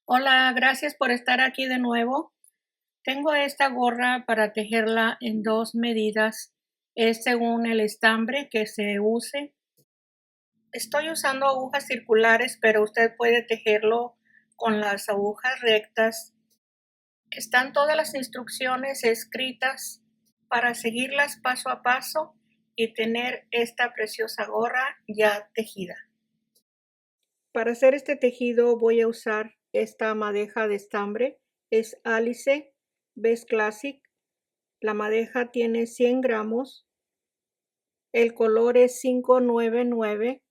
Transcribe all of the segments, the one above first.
Hola, gracias por estar aquí de nuevo. Tengo esta gorra para tejerla en dos medidas. Es según el estambre que se use. Estoy usando agujas circulares, pero usted puede tejerlo con las agujas rectas. Están todas las instrucciones escritas para seguirlas paso a paso y tener esta preciosa gorra ya tejida. Para hacer este tejido voy a usar esta madeja de estambre. Es Alice Best Classic. La madeja tiene 100 gramos. El color es 599.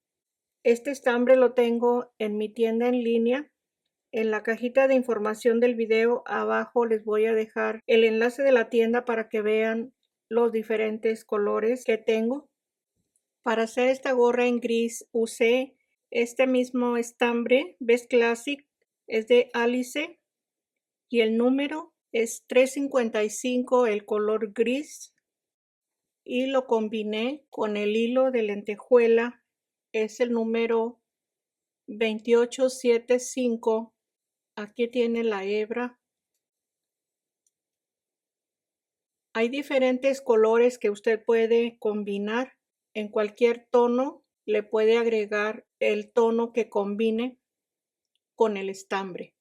Este estambre lo tengo en mi tienda en línea. En la cajita de información del video abajo les voy a dejar el enlace de la tienda para que vean los diferentes colores que tengo. Para hacer esta gorra en gris usé este mismo estambre Best Classic, es de Alice y el número es 355, el color gris, y lo combiné con el hilo de lentejuela, es el número 2875. Aquí tiene la hebra. Hay diferentes colores que usted puede combinar. En cualquier tono le puede agregar el tono que combine con el estambre.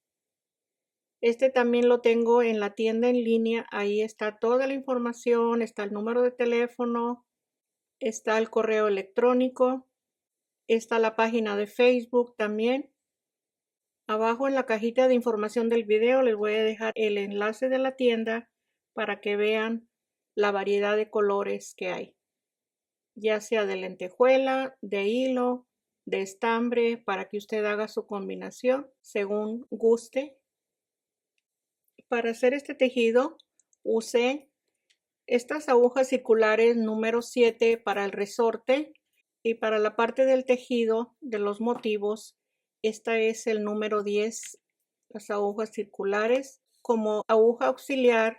Este también lo tengo en la tienda en línea. Ahí está toda la información, está el número de teléfono, está el correo electrónico, está la página de Facebook también. Abajo en la cajita de información del video les voy a dejar el enlace de la tienda para que vean la variedad de colores que hay, ya sea de lentejuela, de hilo, de estambre, para que usted haga su combinación según guste. Para hacer este tejido usé estas agujas circulares número 7 para el resorte, y para la parte del tejido de los motivos esta es el número 10, las agujas circulares. Como aguja auxiliar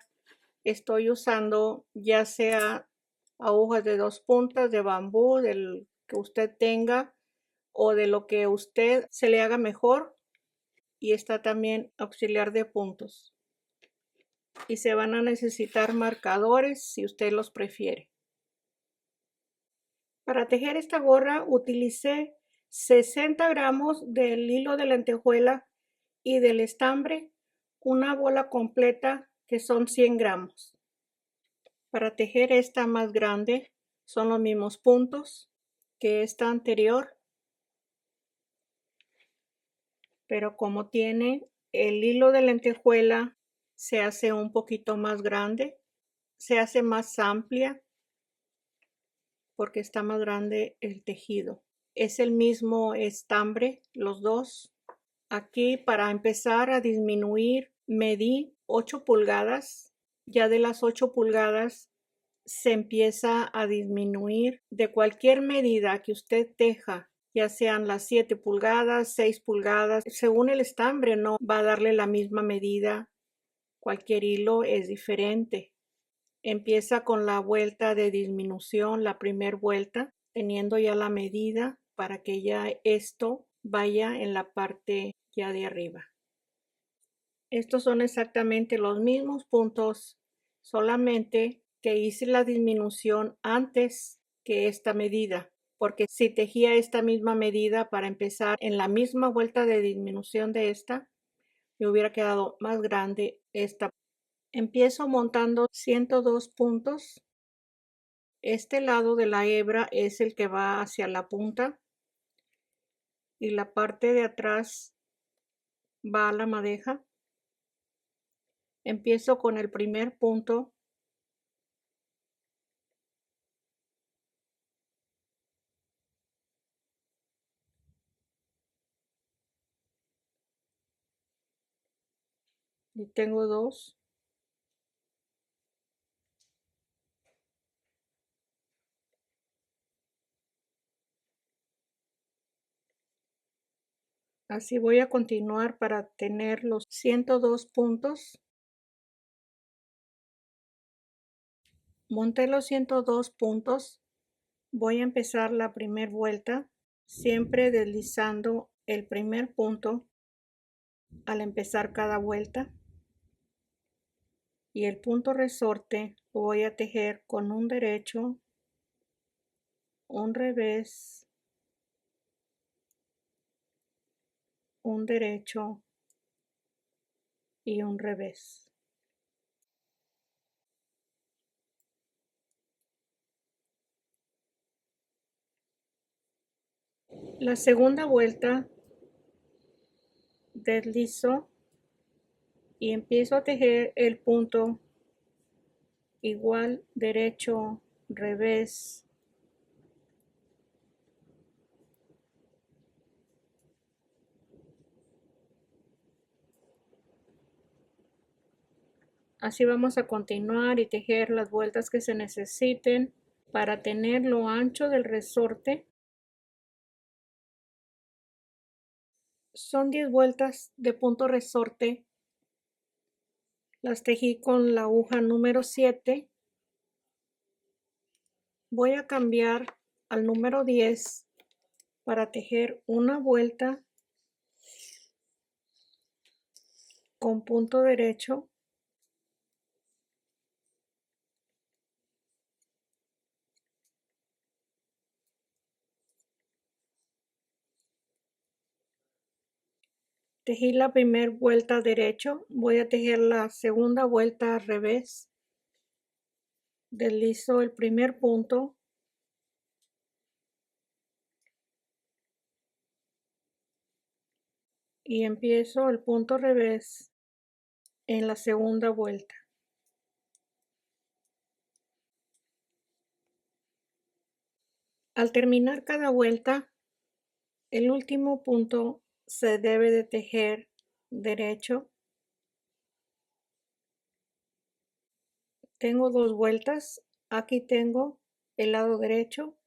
estoy usando ya sea agujas de 2 puntas de bambú, del que usted tenga o de lo que a usted se le haga mejor, y está también auxiliar de puntos. Y se van a necesitar marcadores si usted los prefiere. Para tejer esta gorra utilicé 60 gramos del hilo de lentejuela y del estambre, una bola completa que son 100 gramos. Para tejer esta más grande son los mismos puntos que esta anterior, pero como tiene el hilo de lentejuela se hace un poquito más grande, se hace más amplia porque está más grande el tejido. Es el mismo estambre, los dos. Aquí para empezar a disminuir medí 8 pulgadas. Ya de las 8 pulgadas se empieza a disminuir de cualquier medida que usted teja, ya sean las 7 pulgadas, 6 pulgadas, según el estambre no va a darle la misma medida. Cualquier hilo es diferente. Empieza con la vuelta de disminución, la primera vuelta, teniendo ya la medida para que ya esto vaya en la parte ya de arriba. Estos son exactamente los mismos puntos, solamente que hice la disminución antes que esta medida, porque si tejía esta misma medida para empezar en la misma vuelta de disminución de esta, me hubiera quedado más grande esta. Empiezo montando 102 puntos. Este lado de la hebra es el que va hacia la punta y la parte de atrás va a la madeja. Empiezo con el primer punto y tengo dos. Así voy a continuar para tener los 102 puntos. Monté los 102 puntos. Voy a empezar la primera vuelta, siempre deslizando el primer punto al empezar cada vuelta, y el punto resorte lo voy a tejer con un derecho, un revés, un derecho y un revés. La segunda vuelta deslizo y empiezo a tejer el punto igual, derecho, revés, así vamos a continuar y tejer las vueltas que se necesiten para tener lo ancho del resorte. Son 10 vueltas de punto resorte, las tejí con la aguja número 7. Voy a cambiar al número 10 para tejer una vuelta con punto derecho, tejí la primera vuelta derecho, voy a tejer la segunda vuelta al revés, deslizo el primer punto y empiezo el punto revés en la segunda vuelta. Al terminar cada vuelta, el último punto se debe de tejer derecho. Tengo 2 vueltas, aquí tengo el lado derecho,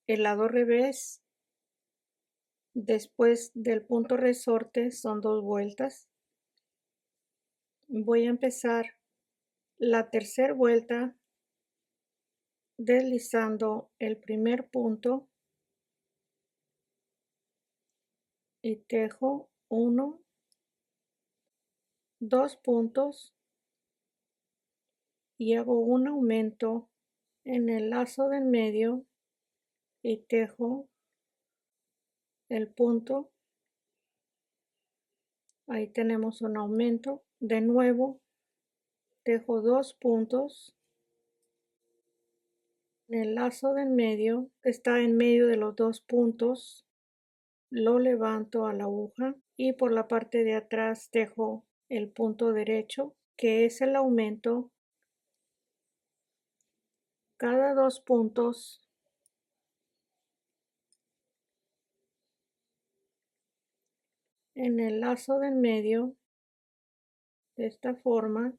el lado revés, después del punto resorte son 2 vueltas. Voy a empezar la tercera vuelta deslizando el primer punto y tejo 1, 2 puntos y hago un aumento en el lazo del medio y tejo el punto. Ahí tenemos un aumento. De nuevo tejo 2 puntos en el lazo del medio que está en medio de los 2 puntos, lo levanto a la aguja y por la parte de atrás tejo el punto derecho, que es el aumento. Cada 2 puntos en el lazo del medio, de esta forma,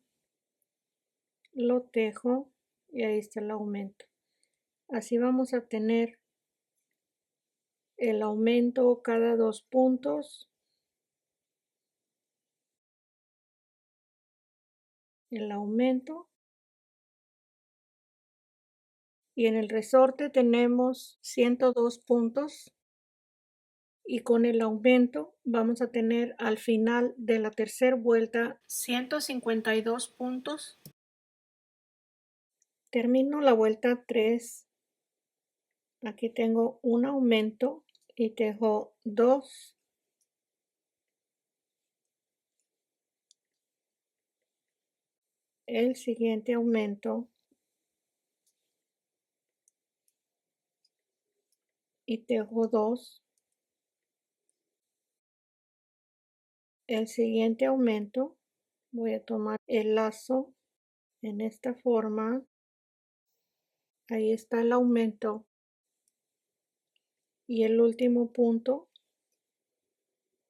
lo tejo y ahí está el aumento. Así vamos a tener el aumento cada 2 puntos, el aumento, y en el resorte tenemos 102 puntos, y con el aumento vamos a tener al final de la tercera vuelta 152 puntos. Termino la vuelta 3, aquí tengo un aumento y tejo 2, el siguiente aumento y tejo 2, el siguiente aumento. Voy a tomar el lazo en esta forma, ahí está el aumento y el último punto,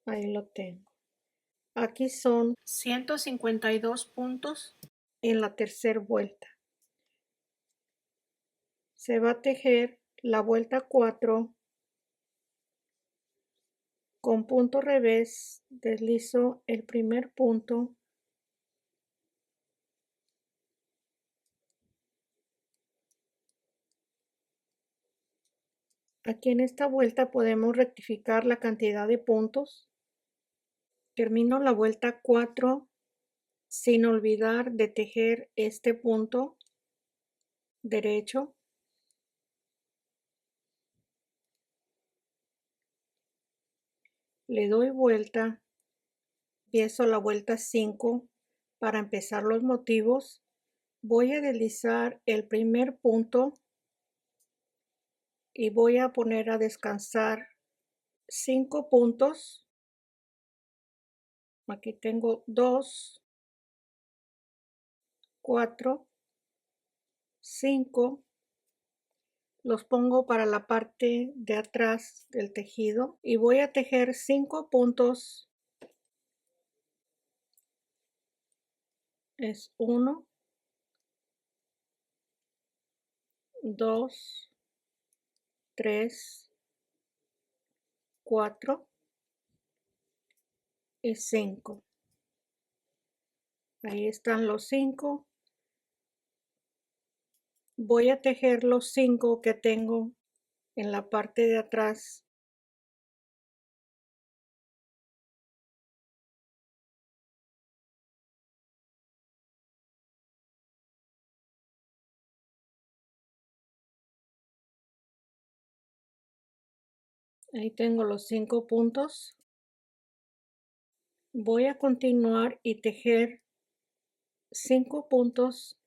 ahí lo tengo. Aquí son 152 puntos en la tercera vuelta. Se va a tejer la vuelta 4 con punto revés, deslizo el primer punto aquí en esta vuelta podemos rectificar la cantidad de puntos. Termino la vuelta 4 sin olvidar de tejer este punto derecho. Le doy vuelta, empiezo la vuelta 5 para empezar los motivos. Voy a deslizar el primer punto y voy a poner a descansar 5 puntos. Aquí tengo 2, 4, 5. Los pongo para la parte de atrás del tejido y voy a tejer 5 puntos. Es 1, 2, 3, 4 y 5. Ahí están los 5. Voy a tejer los 5 que tengo en la parte de atrás. Ahí tengo los 5 puntos. Voy a continuar y tejer 5 puntos.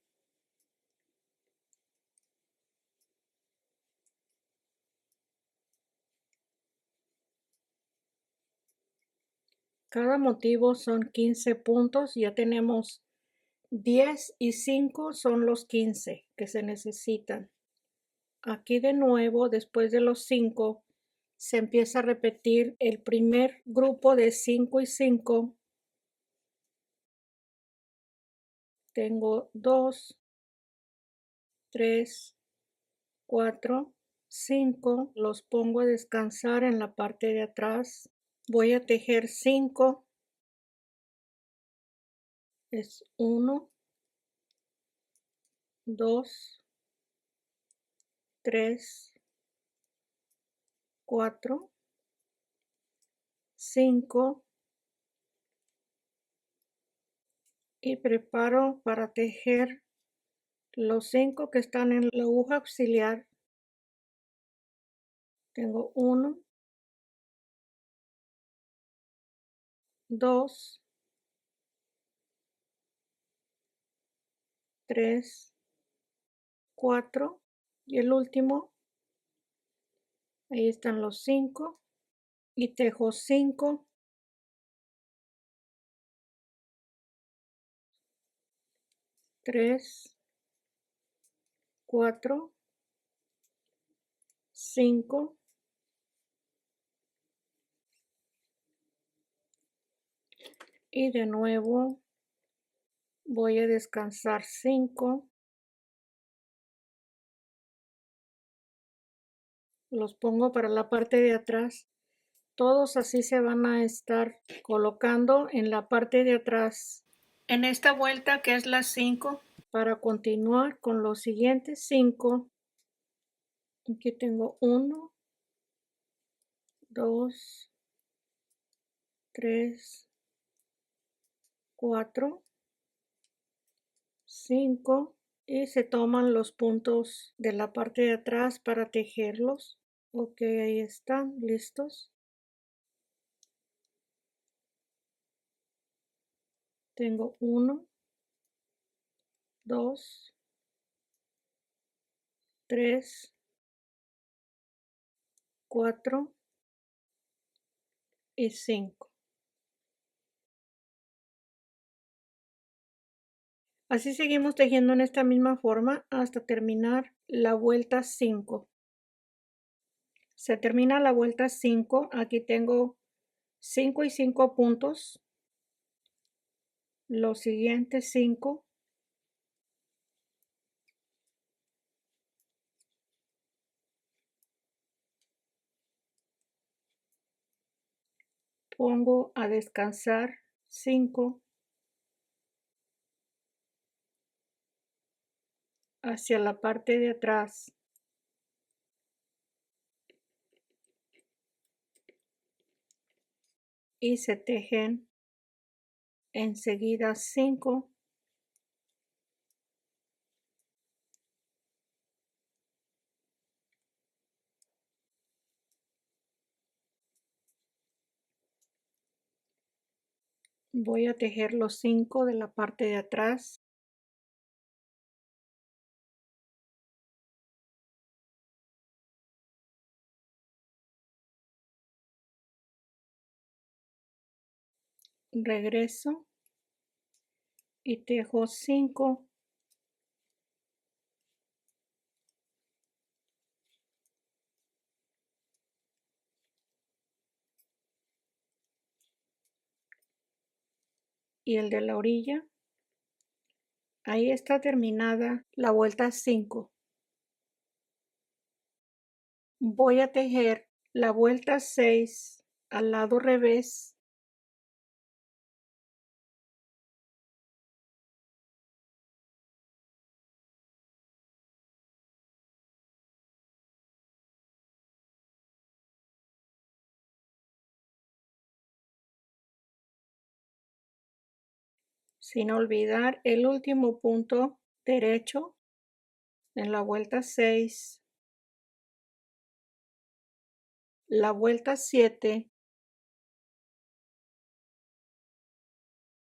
Cada motivo son 15 puntos. Ya tenemos 10 y 5 son los 15 que se necesitan. Aquí de nuevo, después de los 5, se empieza a repetir el primer grupo de 5 y 5. Tengo 2, 3, 4, 5. Los pongo a descansar en la parte de atrás. Voy a tejer 5. Es 1, 2, 3, 4, 5 y preparo para tejer los 5 que están en la aguja auxiliar. Tengo 1, 2, 3, 4 y el último. Ahí están los 5 y tejo 5, 3, 4, 5 y de nuevo voy a descansar 5. Los pongo para la parte de atrás. Todos así se van a estar colocando en la parte de atrás. En esta vuelta, que es la 5, para continuar con los siguientes 5, aquí tengo 1, 2, 3, 4, 5 y se toman los puntos de la parte de atrás para tejerlos. Ok, ahí están listos. Tengo 1, 2, 3, 4 y 5. Así seguimos tejiendo en esta misma forma hasta terminar la vuelta 5. Se termina la vuelta 5. Aquí tengo 5 y 5 puntos. Los siguientes 5. Pongo a descansar 5 hacia la parte de atrás. Y se tejen enseguida 5, voy a tejer los 5 de la parte de atrás, regreso y tejo 5, y el de la orilla, ahí está terminada la vuelta 5. Voy a tejer la vuelta 6 al lado revés, sin olvidar el último punto derecho en la vuelta 6, la vuelta 7,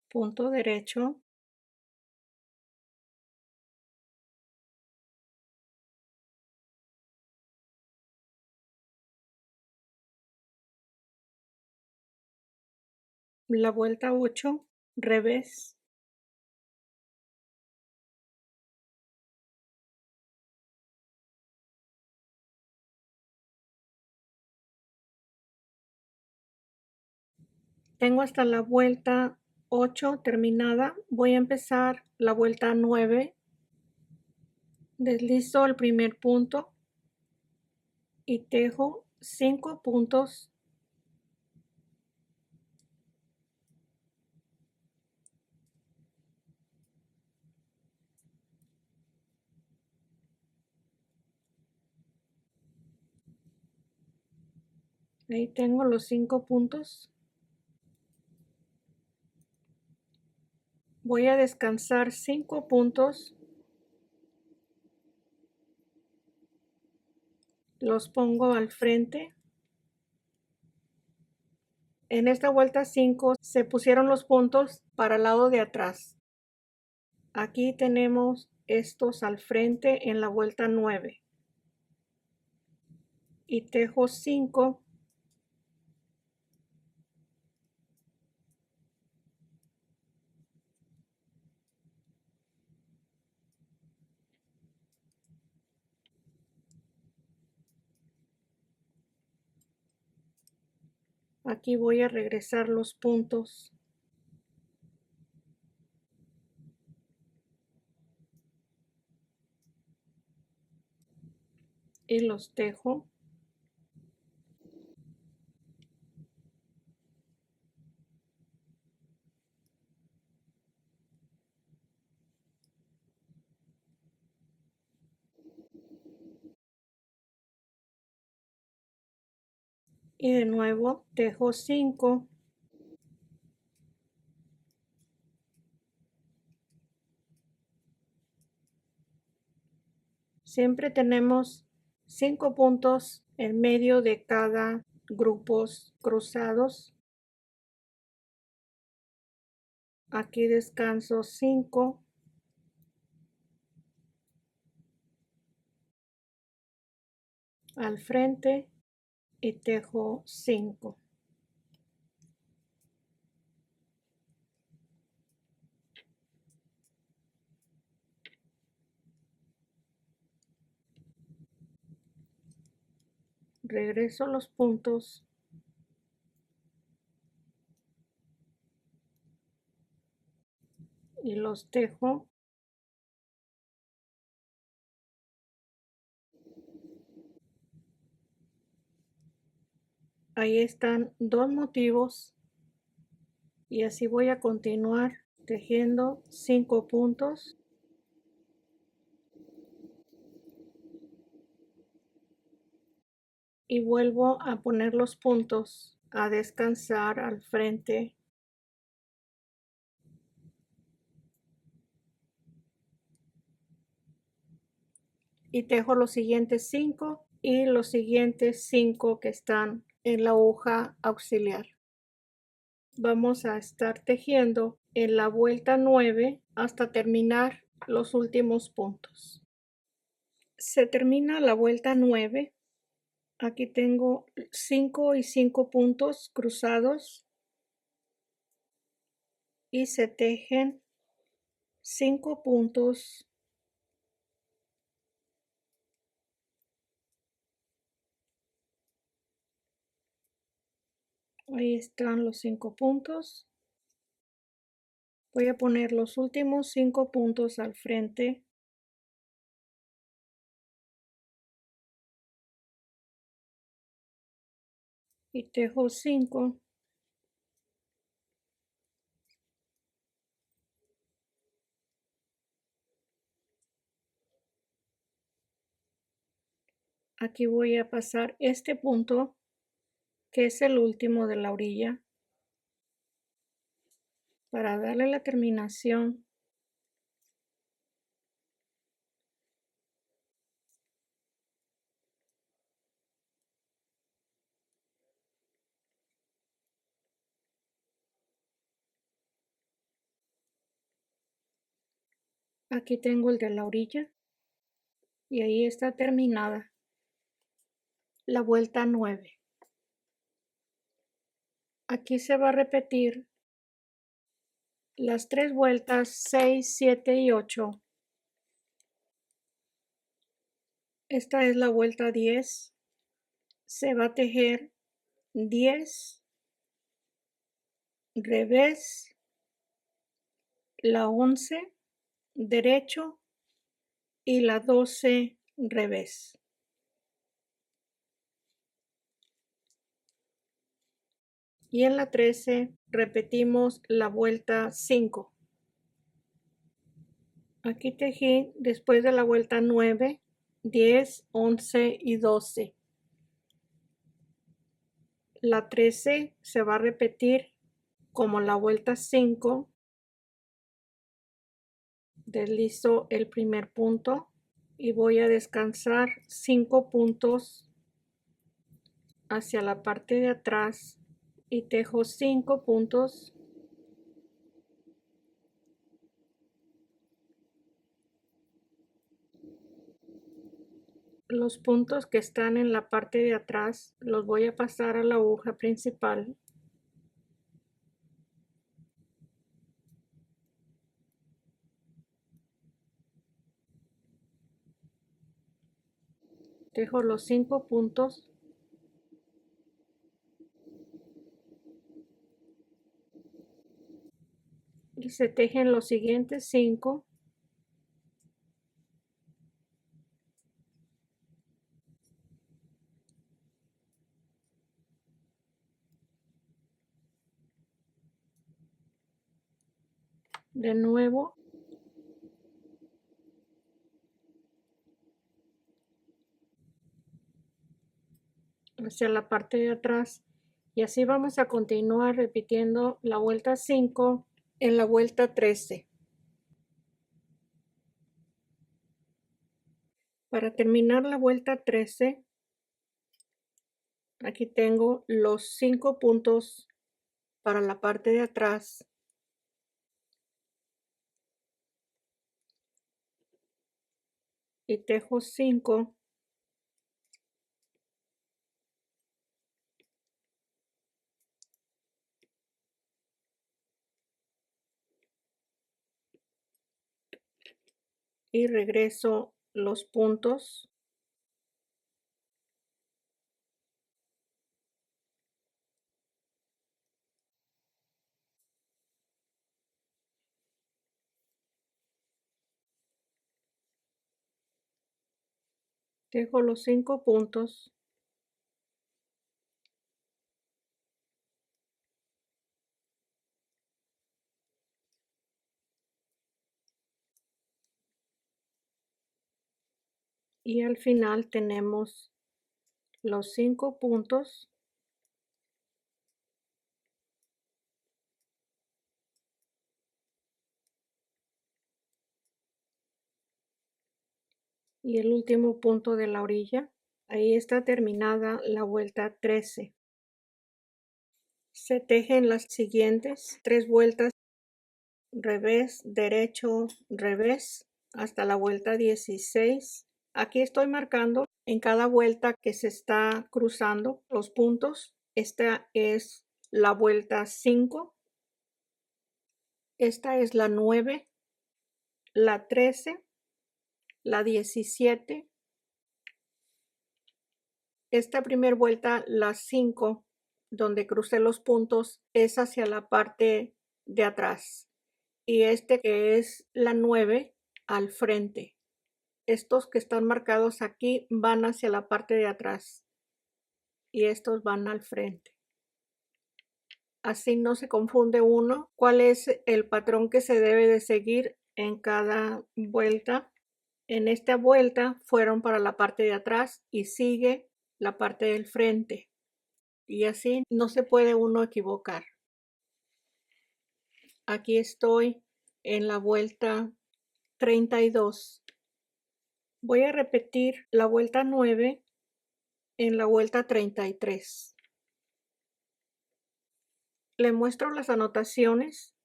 punto derecho, la vuelta 8, revés, tengo hasta la vuelta 8 terminada, voy a empezar la vuelta 9, deslizo el primer punto y tejo 5 puntos, ahí tengo los 5 puntos, voy a descansar 5 puntos, los pongo al frente. En esta vuelta 5 se pusieron los puntos para el lado de atrás. Aquí tenemos estos al frente en la vuelta 9 y tejo 5, aquí voy a regresar los puntos y los tejo. Y de nuevo tejo 5, siempre tenemos 5 puntos en medio de cada grupos cruzados. Aquí descanso 5, al frente y tejo 5. Regreso los puntos y los tejo. Ahí están 2 motivos y así voy a continuar tejiendo 5 puntos y vuelvo a poner los puntos a descansar al frente y tejo los siguientes 5 y los siguientes 5 que están en la aguja auxiliar. Vamos a estar tejiendo en la vuelta 9 hasta terminar los últimos puntos. Se termina la vuelta 9. Aquí tengo 5 y 5 puntos cruzados y se tejen 5 puntos ahí están los 5 puntos. Voy a poner los últimos 5 puntos al frente. Y tejo 5. Aquí voy a pasar este punto, que es el último de la orilla, para darle la terminación. Aquí tengo el de la orilla y ahí está terminada la vuelta 9. Aquí se va a repetir las 3 vueltas 6, 7 y 8. Esta es la vuelta 10. Se va a tejer 10, revés, la 11, derecho y la 12, revés. Y en la 13 repetimos la vuelta 5. Aquí tejí después de la vuelta 9, 10, 11 y 12. La 13 se va a repetir como la vuelta 5. Deslizo el primer punto y voy a descansar 5 puntos hacia la parte de atrás y tejo 5 puntos. Los puntos que están en la parte de atrás los voy a pasar a la aguja principal. Tejo los 5 puntos. Y se tejen los siguientes 5. De nuevo hacia la parte de atrás y así vamos a continuar repitiendo la vuelta 5 en la vuelta 13. Para terminar la vuelta 13, aquí tengo los 5 puntos para la parte de atrás. Y tejo 5. Y regreso los puntos. Tejo los 5 puntos. Y al final tenemos los 5 puntos. y el último punto de la orilla. Ahí está terminada la vuelta 13. Se tejen las siguientes 3 vueltas, revés, derecho, revés, hasta la vuelta 16. Aquí estoy marcando en cada vuelta que se está cruzando los puntos. Esta es la vuelta 5, esta es la 9, la 13, la 17. Esta primera vuelta, la 5, donde crucé los puntos, es hacia la parte de atrás. Y este que es la 9, al frente. Estos que están marcados aquí van hacia la parte de atrás. Y estos van al frente. Así no se confunde uno cuál es el patrón que se debe de seguir en cada vuelta. En esta vuelta fueron para la parte de atrás y sigue la parte del frente. Y así no se puede uno equivocar. Aquí estoy en la vuelta 32. Voy a repetir la vuelta 9 en la vuelta 33. Le muestro las anotaciones.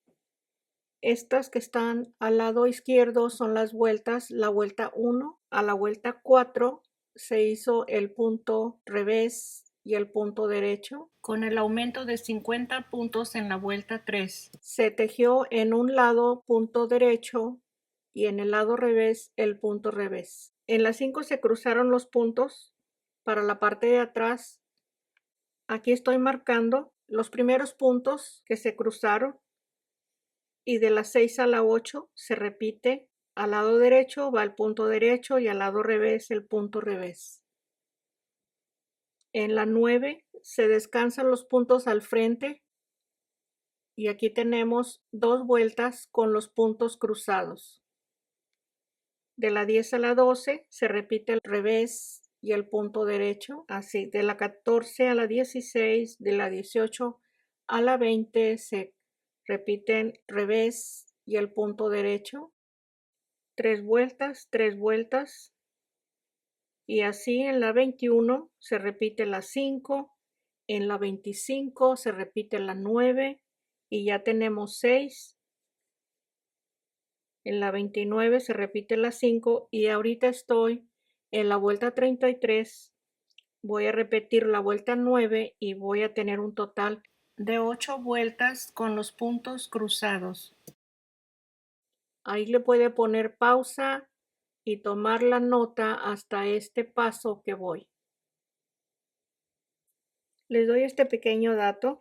Estas que están al lado izquierdo son las vueltas. La vuelta 1 a la vuelta 4 se hizo el punto revés y el punto derecho. Con el aumento de 50 puntos en la vuelta 3, se tejió en un lado punto derecho y en el lado revés el punto revés. En la 5 se cruzaron los puntos para la parte de atrás. Aquí estoy marcando los primeros puntos que se cruzaron y de la 6 a la 8 se repite. Al lado derecho va el punto derecho y al lado revés el punto revés. En la 9 se descansan los puntos al frente y aquí tenemos 2 vueltas con los puntos cruzados. De la 10 a la 12 se repite el revés y el punto derecho. Así, de la 14 a la 16, de la 18 a la 20 se repiten revés y el punto derecho. 3 vueltas, 3 vueltas. Y así en la 21 se repite la 5, en la 25 se repite la 9 y ya tenemos 6. En la 29 se repite la 5 y ahorita estoy en la vuelta 33. Voy a repetir la vuelta 9 y voy a tener un total de 8 vueltas con los puntos cruzados. Ahí le puede poner pausa y tomar la nota hasta este paso que voy. Les doy este pequeño dato.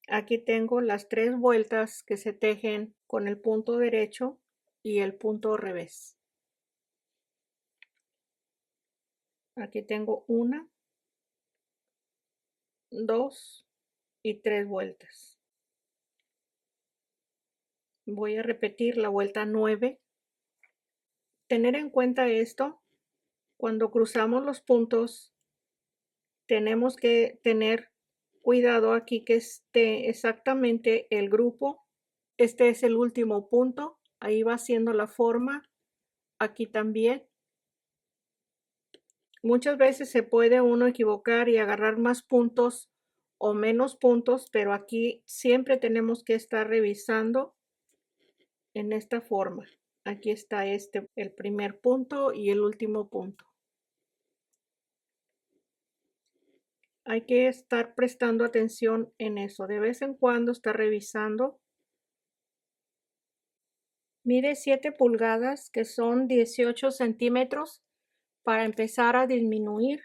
Aquí tengo las 3 vueltas que se tejen con el punto derecho y el punto revés. Aquí tengo 1, 2 y 3 vueltas. Voy a repetir la vuelta 9. Tener en cuenta esto, cuando cruzamos los puntos, tenemos que tener cuidado aquí que esté exactamente el grupo. Este es el último punto, ahí va siendo la forma, aquí también. Muchas veces se puede uno equivocar y agarrar más puntos o menos puntos, pero aquí siempre tenemos que estar revisando en esta forma. Aquí está el primer punto y el último punto. Hay que estar prestando atención en eso. De vez en cuando está revisando. Mide 7 pulgadas, que son 18 centímetros, para empezar a disminuir.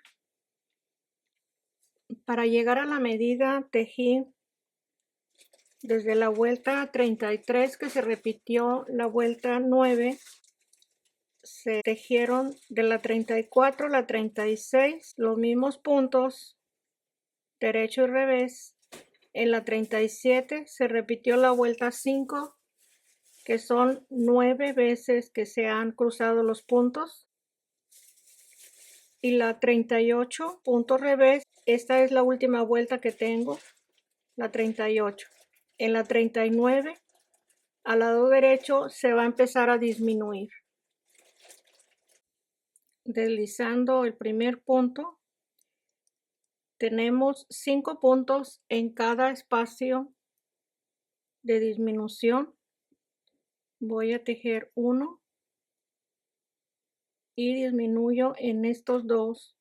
Para llegar a la medida tejí desde la vuelta 33 que se repitió la vuelta 9. Se tejieron de la 34 a la 36 los mismos puntos derecho y revés. En la 37 se repitió la vuelta 5, que son 9 veces que se han cruzado los puntos. Y la 38 punto revés, esta es la última vuelta que tengo, la 38. En la 39 al lado derecho se va a empezar a disminuir. deslizando el primer punto. Tenemos 5 puntos en cada espacio de disminución. Voy a tejer uno y disminuyo en estos dos.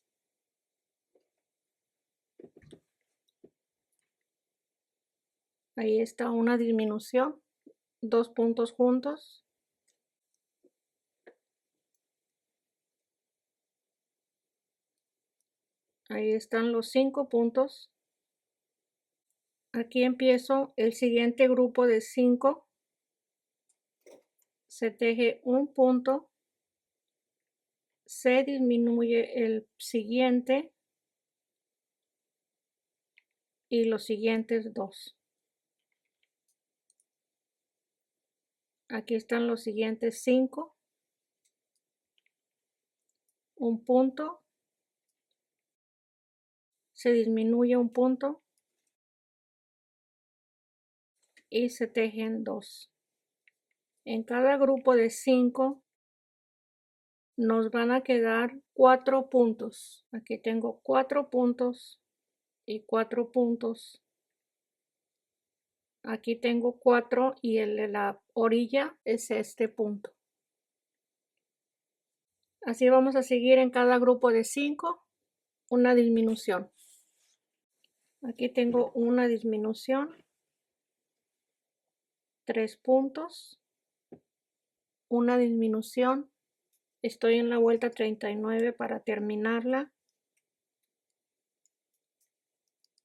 Ahí está una disminución, 2 puntos juntos. Ahí están los 5 puntos. Aquí empiezo el siguiente grupo de 5. Se teje un punto, se disminuye el siguiente y los siguientes 2. Aquí están los siguientes 5. Un punto, se disminuye un punto y se tejen 2. En cada grupo de 5 nos van a quedar 4 puntos. Aquí tengo 4 puntos y 4 puntos. Aquí tengo 4 y el de la orilla es este punto. Así vamos a seguir en cada grupo de 5, una disminución. Aquí tengo una disminución, 3 puntos, una disminución. Estoy en la vuelta 39 para terminarla.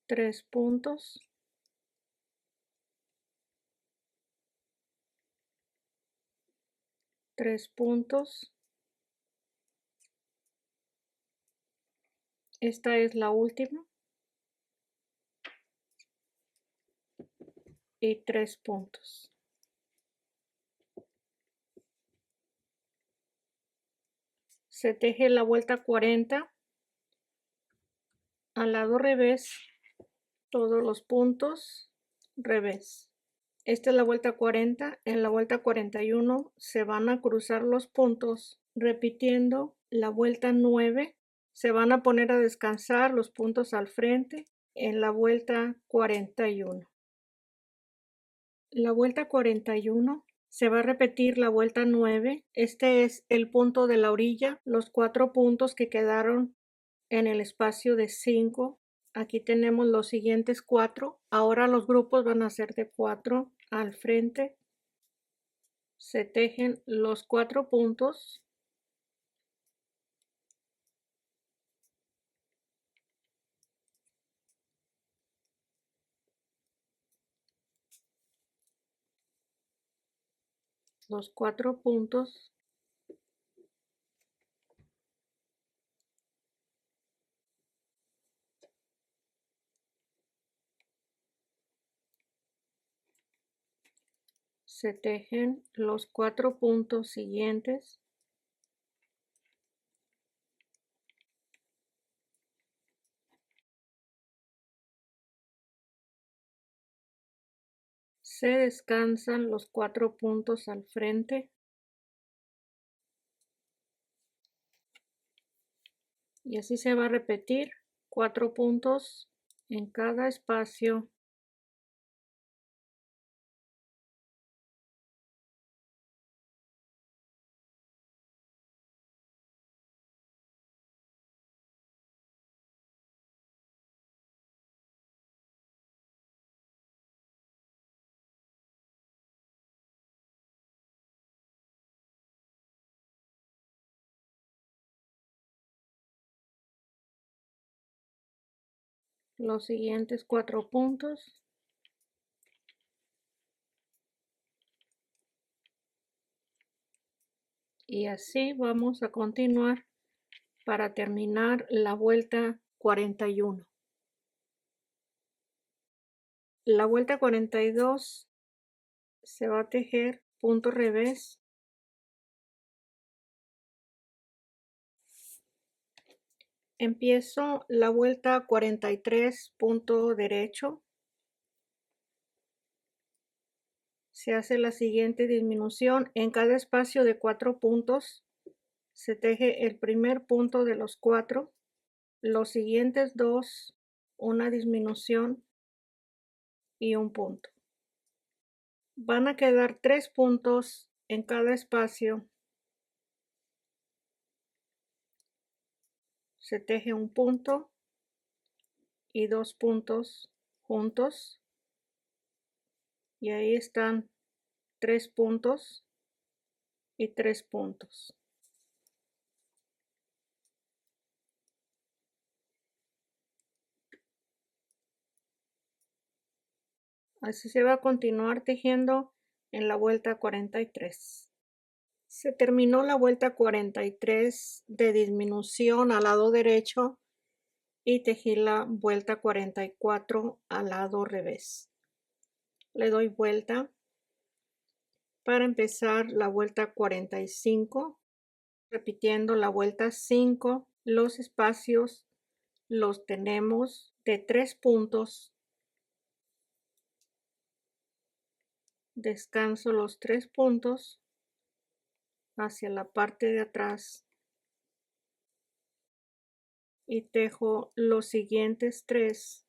3 puntos. Tres puntos. Esta es la última. Y 3 puntos. Se teje la vuelta 40 al lado revés, todos los puntos revés. Esta es la vuelta 40. En la vuelta 41 se van a cruzar los puntos repitiendo la vuelta 9. Se van a poner a descansar los puntos al frente en la vuelta 41. La vuelta 41 se va a repetir la vuelta 9. Este es el punto de la orilla, los 4 puntos que quedaron en el espacio de 5. Aquí tenemos los siguientes 4. Ahora los grupos van a ser de 4 al frente. Se tejen los 4 puntos. Los 4 puntos. Se tejen los 4 puntos siguientes. Se descansan los 4 puntos al frente. Y así se va a repetir 4 puntos en cada espacio. Los siguientes 4 puntos. Y así vamos a continuar para terminar la vuelta 41. La vuelta 42 se va a tejer punto revés. Empiezo la vuelta 43 punto derecho. Se hace la siguiente disminución en cada espacio de 4 puntos. Se teje el primer punto de los 4, los siguientes 2, una disminución y un punto. Van a quedar 3 puntos en cada espacio. Se teje un punto y 2 puntos juntos. Y ahí están 3 puntos y 3 puntos. Así se va a continuar tejiendo en la vuelta 43. Se terminó la vuelta 43 de disminución al lado derecho y tejí la vuelta 44 al lado revés. Le doy vuelta para empezar la vuelta 45, repitiendo la vuelta 5. Los espacios los tenemos de 3 puntos. Descanso los 3 puntos hacia la parte de atrás y tejo los siguientes 3.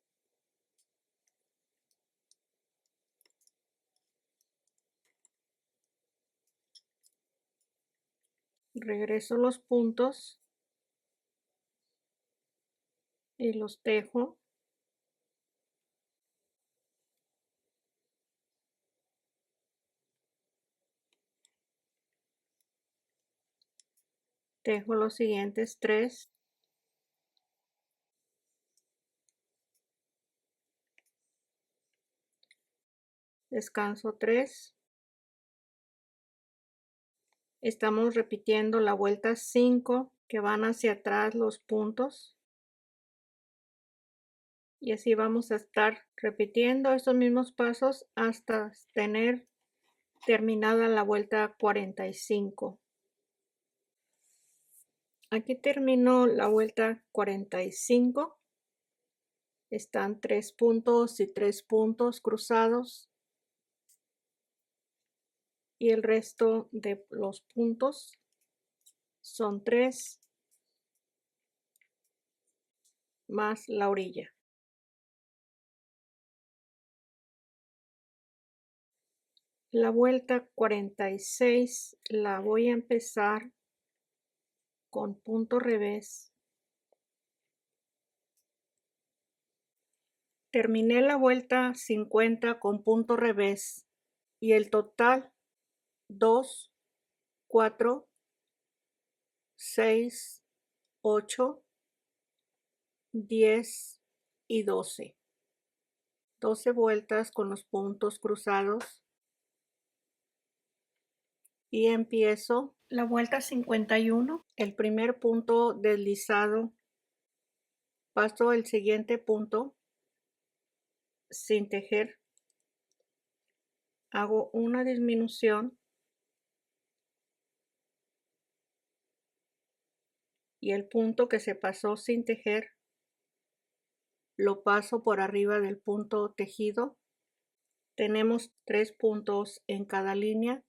Regreso los puntos y los tejo. Tejo los siguientes 3. Descanso 3. Estamos repitiendo la vuelta 5 que van hacia atrás los puntos. Y así vamos a estar repitiendo estos mismos pasos hasta tener terminada la vuelta 45. Aquí terminó la vuelta 45. Están 3 puntos y 3 puntos cruzados. Y el resto de los puntos son 3 más la orilla. La vuelta 46 la voy a empezar con punto revés. Terminé la vuelta 50 con punto revés y el total 2, 4, 6, 8, 10 y 12. 12 vueltas con los puntos cruzados. Y empiezo la vuelta 51, el primer punto deslizado, paso el siguiente punto sin tejer, hago una disminución y el punto que se pasó sin tejer lo paso por arriba del punto tejido. Tenemos 3 puntos en cada línea.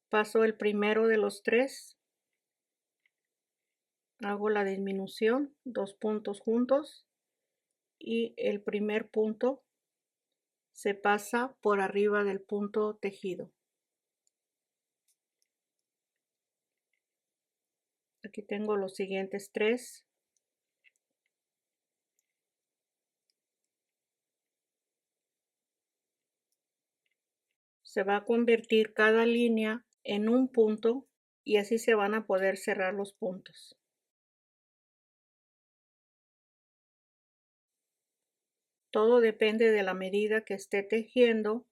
Paso el primero de los 3, hago la disminución, 2 puntos juntos y el primer punto se pasa por arriba del punto tejido. Aquí tengo los siguientes 3. Se va a convertir cada línea en un punto y así se van a poder cerrar los puntos. Todo depende de la medida que esté tejiendo,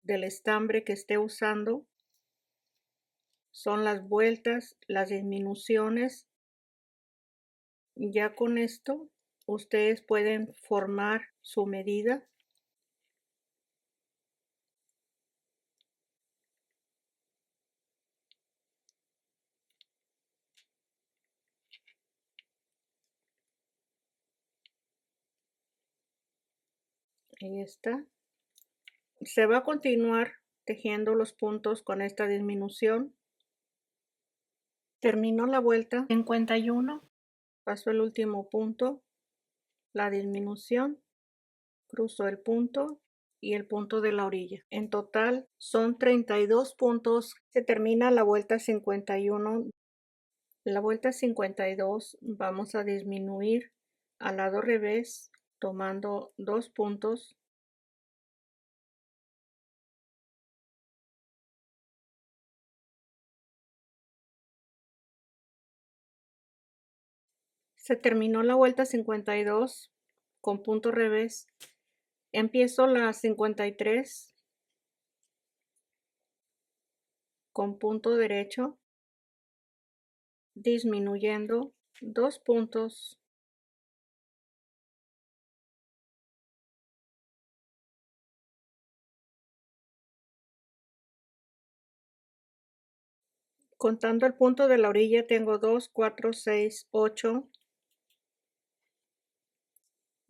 del estambre que esté usando. Son las vueltas, las disminuciones. Ya con esto ustedes pueden formar su medida. Ahí está. Se va a continuar tejiendo los puntos con esta disminución. Terminó la vuelta 51, paso el último punto, la disminución, cruzo el punto y el punto de la orilla. En total son 32 puntos. Se termina la vuelta 51. La vuelta 52 vamos a disminuir al lado revés tomando 2 puntos. Se terminó la vuelta 52 con punto revés. Empiezo la 53 con punto derecho, disminuyendo 2 puntos. Contando el punto de la orilla tengo 2, 4, 6, 8.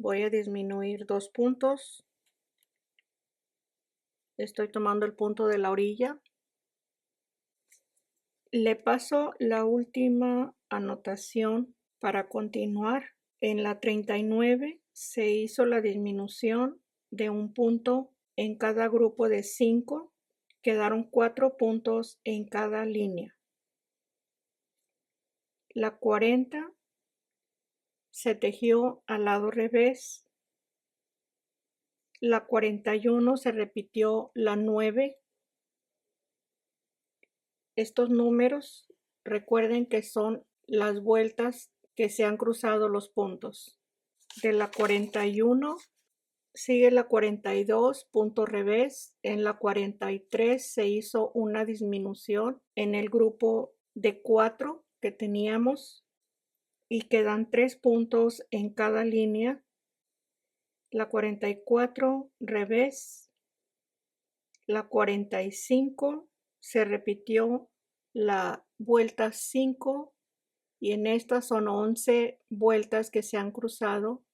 Voy a disminuir 2 puntos. Estoy tomando el punto de la orilla. Le paso la última anotación para continuar. En la 39 se hizo la disminución de un punto en cada grupo de 5. Quedaron 4 puntos en cada línea. La 40 se tejió al lado revés. La 41 se repitió la 9. Estos números recuerden que son las vueltas que se han cruzado los puntos. De la 41 sigue la 42, punto revés. En la 43 se hizo una disminución en el grupo de 4 que teníamos y quedan 3 puntos en cada línea. La 44 revés. La 45 se repitió la vuelta 5 y en estas son 11 vueltas que se han cruzado.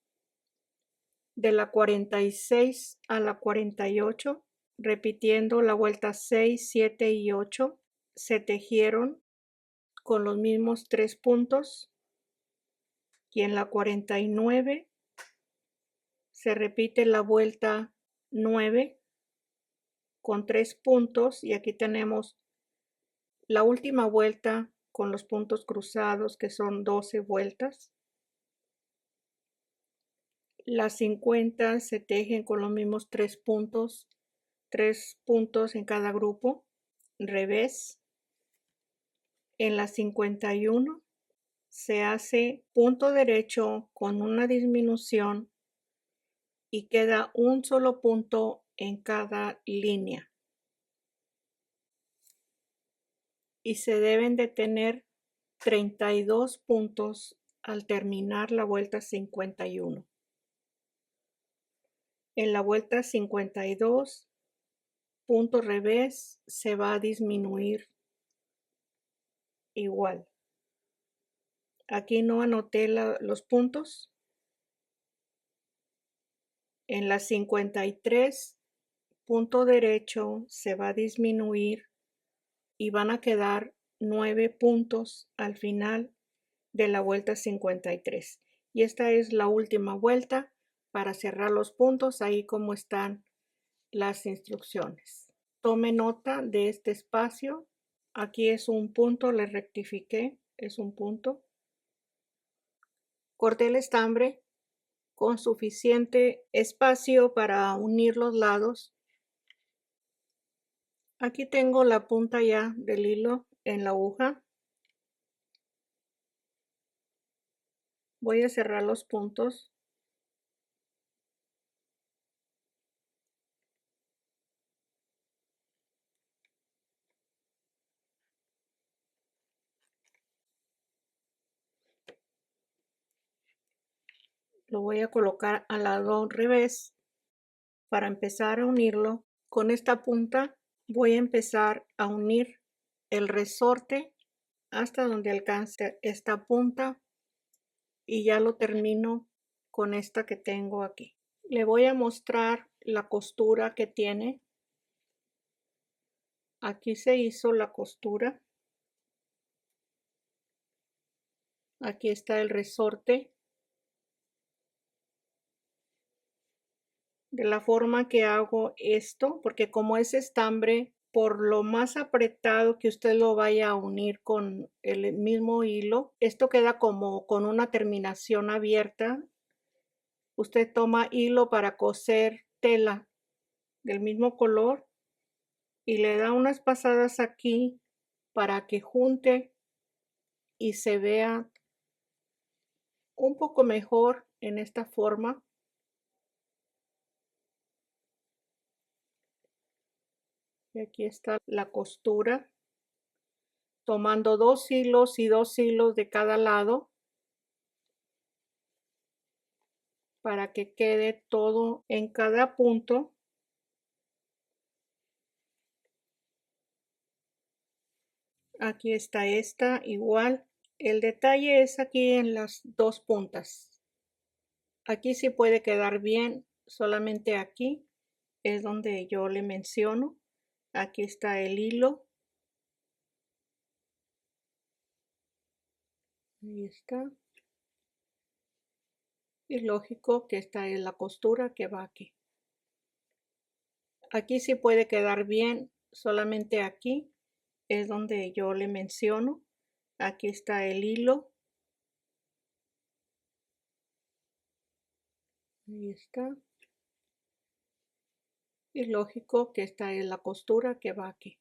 De la 46 a la 48, repitiendo la vuelta 6, 7 y 8, se tejieron con los mismos 3 puntos. Y en la 49 se repite la vuelta 9 con 3 puntos y aquí tenemos la última vuelta con los puntos cruzados que son 12 vueltas. Las 50 se tejen con los mismos 3 puntos en cada grupo, revés. En la 51 se hace punto derecho con una disminución y queda un solo punto en cada línea. Y se deben de tener 32 puntos al terminar la vuelta 51. En la vuelta 52, punto revés, se va a disminuir igual. Aquí no anoté los puntos. En la 53, punto derecho, se va a disminuir y van a quedar 9 puntos al final de la vuelta 53. Y esta es la última vuelta para cerrar los puntos, ahí como están las instrucciones. Tome nota de este espacio. Aquí es un punto, le rectifiqué, es un punto. Corté el estambre con suficiente espacio para unir los lados. Aquí tengo la punta ya del hilo en la aguja. Voy a cerrar los puntos. Lo voy a colocar al lado revés para empezar a unirlo. Con esta punta voy a empezar a unir el resorte hasta donde alcance esta punta y ya lo termino con esta que tengo aquí. Le voy a mostrar la costura que tiene. Aquí se hizo la costura. Aquí está el resorte. De la forma que hago esto, porque como es estambre, por lo más apretado que usted lo vaya a unir con el mismo hilo, esto queda como con una terminación abierta. Usted toma hilo para coser tela del mismo color y le da unas pasadas aquí para que junte y se vea un poco mejor en esta forma. Y aquí está la costura, tomando 2 hilos y 2 hilos de cada lado para que quede todo en cada punto. Aquí está esta igual. El detalle es aquí en las 2 puntas. Aquí sí puede quedar bien, solamente aquí es donde yo le menciono. Aquí está el hilo. Ahí está. Y lógico que esta es la costura que va aquí. Aquí sí puede quedar bien, solamente aquí es donde yo le menciono. Aquí está el hilo. Ahí está. Y lógico que esta es la costura que va aquí.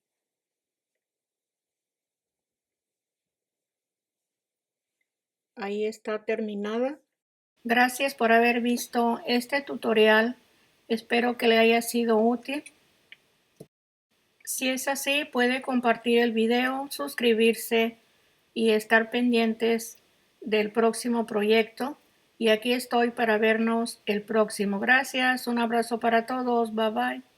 Ahí está terminada. Gracias por haber visto este tutorial. Espero que le haya sido útil. Si es así, puede compartir el video, suscribirse y estar pendientes del próximo proyecto. Y aquí estoy para vernos el próximo. Gracias, un abrazo para todos. Bye bye.